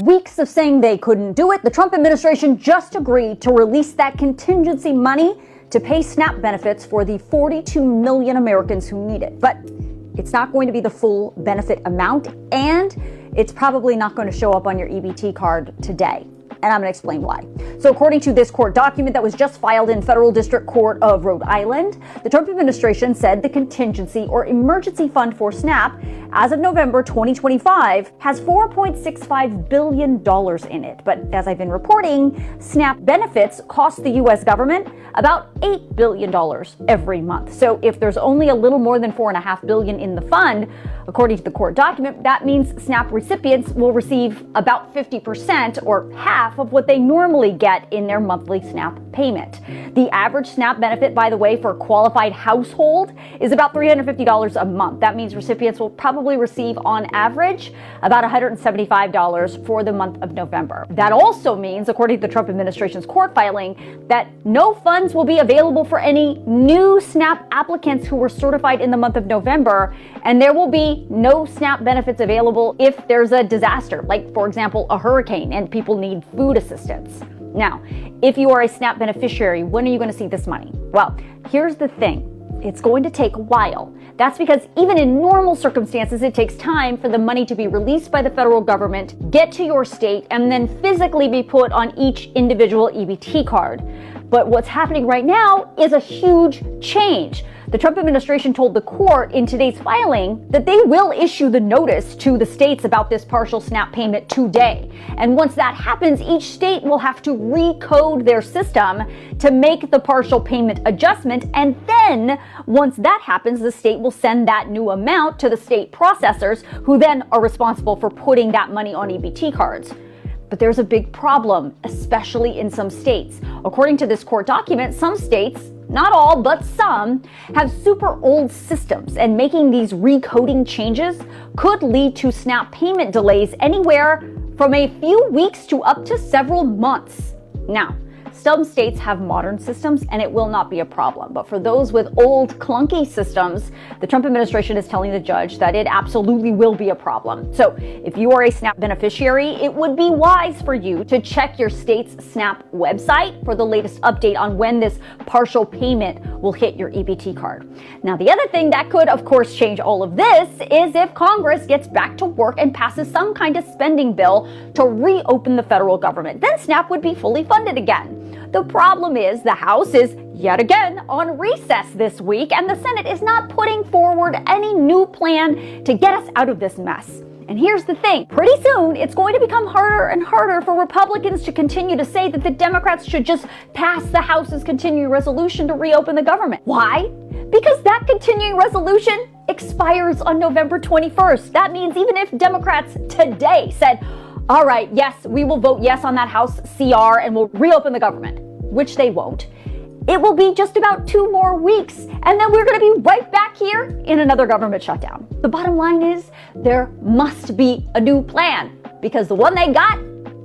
weeks of saying they couldn't do it, the Trump administration just agreed to release that contingency money to pay SNAP benefits for the 42 million Americans who need it. But it's not going to be the full benefit amount, and it's probably not going to show up on your EBT card today. And I'm going to explain why. So according to this court document that was just filed in Federal District Court of Rhode Island, the Trump administration said the contingency or emergency fund for SNAP as of November 2025 has $4.65 billion in it. But as I've been reporting, SNAP benefits cost the U.S. government about $8 billion every month. So if there's only a little more than $4.5 billion in the fund, according to the court document, that means SNAP recipients will receive about 50% or half of what they normally get in their monthly SNAP payment. The average SNAP benefit, by the way, for a qualified household is about $350 a month. That means recipients will probably receive on average about $175 for the month of November. That also means, according to the Trump administration's court filing, that no funds will be available for any new SNAP applicants who were certified in the month of November, and there will be no SNAP benefits available if there's a disaster, like, for example, a hurricane and people need food assistance. Now, if you are a SNAP beneficiary, when are you going to see this money? Well, here's the thing. It's going to take a while. That's because even in normal circumstances, it takes time for the money to be released by the federal government, get to your state, and then physically be put on each individual EBT card. But what's happening right now is a huge change. The Trump administration told the court in today's filing that they will issue the notice to the states about this partial SNAP payment today. And once that happens, each state will have to recode their system to make the partial payment adjustment. And then once that happens, the state will send that new amount to the state processors, who then are responsible for putting that money on EBT cards. But there's a big problem, especially in some states. According to this court document, some states, not all, but some, have super old systems, and making these recoding changes could lead to SNAP payment delays anywhere from a few weeks to up to several months. Now, some states have modern systems and it will not be a problem. But for those with old, clunky systems, the Trump administration is telling the judge that it absolutely will be a problem. So if you are a SNAP beneficiary, it would be wise for you to check your state's SNAP website for the latest update on when this partial payment will hit your EBT card. Now, the other thing that could, of course, change all of this is if Congress gets back to work and passes some kind of spending bill to reopen the federal government. Then SNAP would be fully funded again. The problem is the House is yet again on recess this week, and the Senate is not putting forward any new plan to get us out of this mess. And here's the thing, pretty soon it's going to become harder and harder for Republicans to continue to say that the Democrats should just pass the House's continuing resolution to reopen the government. Why? Because that continuing resolution expires on November 21st. That means even if Democrats today said, all right, yes, we will vote yes on that House CR and we'll reopen the government, which they won't, it will be just about 2 more weeks, and then we're going to be right back here in another government shutdown. The bottom line is there must be a new plan, because the one they got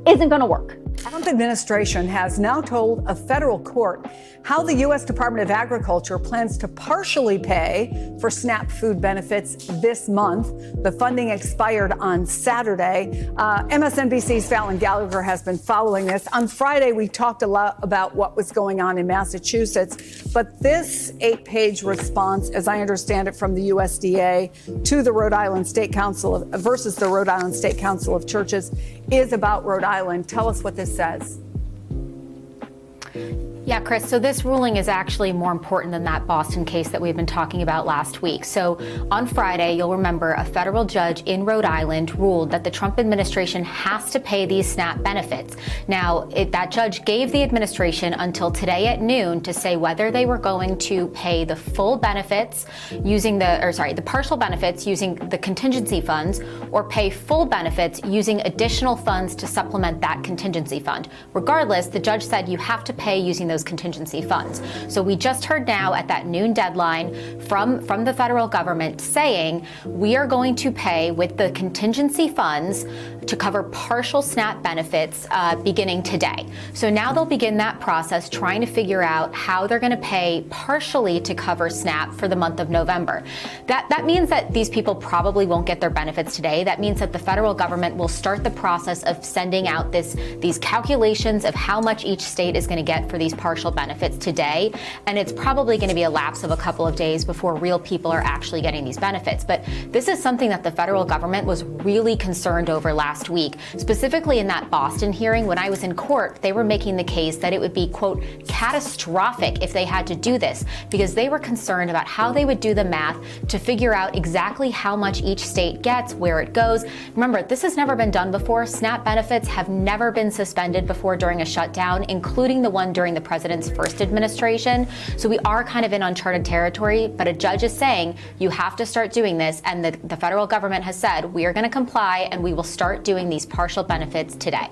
isn't going to work. The Trump administration has now told a federal court how the U.S. Department of Agriculture plans to partially pay for SNAP food benefits this month. The funding expired on Saturday. MSNBC's Fallon Gallagher has been following this. On Friday, we talked a lot about what was going on in Massachusetts, but this 8-page response, as I understand it from the USDA to the Rhode Island State Council versus the Rhode Island State Council of Churches, is about Rhode Island. Tell us what this says. Yeah, Chris, so this ruling is actually more important than that Boston case that we've been talking about last week. So on Friday, you'll remember a federal judge in Rhode Island ruled that the Trump administration has to pay these SNAP benefits. Now, that judge gave the administration until today at noon to say whether they were going to pay the full benefits using the partial benefits using the contingency funds, or pay full benefits using additional funds to supplement that contingency fund. Regardless, the judge said you have to pay using those contingency funds. So we just heard now at that noon deadline from the federal government saying we are going to pay with the contingency funds to cover partial SNAP benefits beginning today. So now they'll begin that process trying to figure out how they're going to pay partially to cover SNAP for the month of November. That means that these people probably won't get their benefits today. That means that the federal government will start the process of sending out these calculations of how much each state is going to get for these partial benefits today. And it's probably going to be a lapse of a couple of days before real people are actually getting these benefits. But this is something that the federal government was really concerned over last week. Specifically in that Boston hearing, when I was in court, they were making the case that it would be, quote, catastrophic if they had to do this, because they were concerned about how they would do the math to figure out exactly how much each state gets, where it goes. Remember, this has never been done before. SNAP benefits have never been suspended before during a shutdown, including the one during the president's first administration. So we are kind of in uncharted territory, but a judge is saying you have to start doing this, and the federal government has said we are going to comply and we will start doing these partial benefits today.